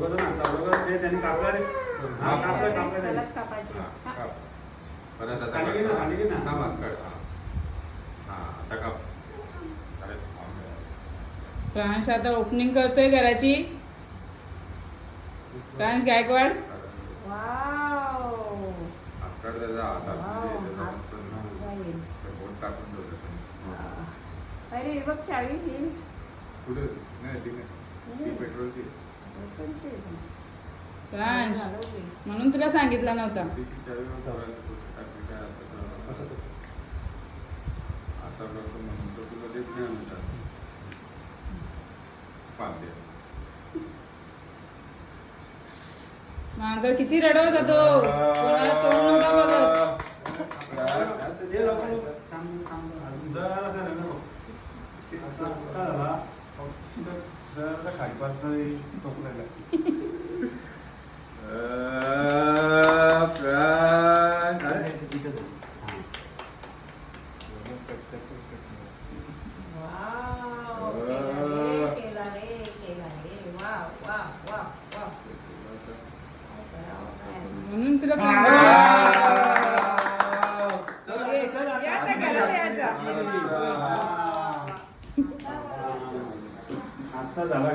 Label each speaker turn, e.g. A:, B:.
A: दोघं जण आता दोघं ते त्यांनी कापला रे. हा कापलं कापलं त्यांनी.
B: त्यालाच कापायची.
C: काप. परत आता
A: खाली घे ना, खाली घे ना.
C: हा मग काढ. हा आता काप. अरे
D: प्रांश आता ओपनिंग करतोय घराची. प्रांश गायकवाड.
B: वाव.
C: काढ त्याचा हातात
B: वाव,
C: म्हणजे
B: हात
C: त्याचा
B: जाईल.
C: बोट टाकून ठेवलं.
B: अरे बघ चावी घेईल.
C: कुठे नाही ती नाही ती पेट्रोलची
D: प्रांश म्हणून तुला सांगितलं नव्हतं.
C: तिची चावी टाकली काय आता असा करतो म्हणून तो तुला देत नाही म्हणतात. पाच द्या.
D: मागं किती रडवत होतो. कोणाला तोंड नव्हता बघत.
A: ते लोक थांब थांब जरा जरा नको. आता काय झाला जरा खाली पातळी टोकलेला.
B: वाव. केला रे केला रे. Wow wow wow wow. काय करावं काय.
D: म्हणून तुला या आता घराला यायचं.
A: आता झाला.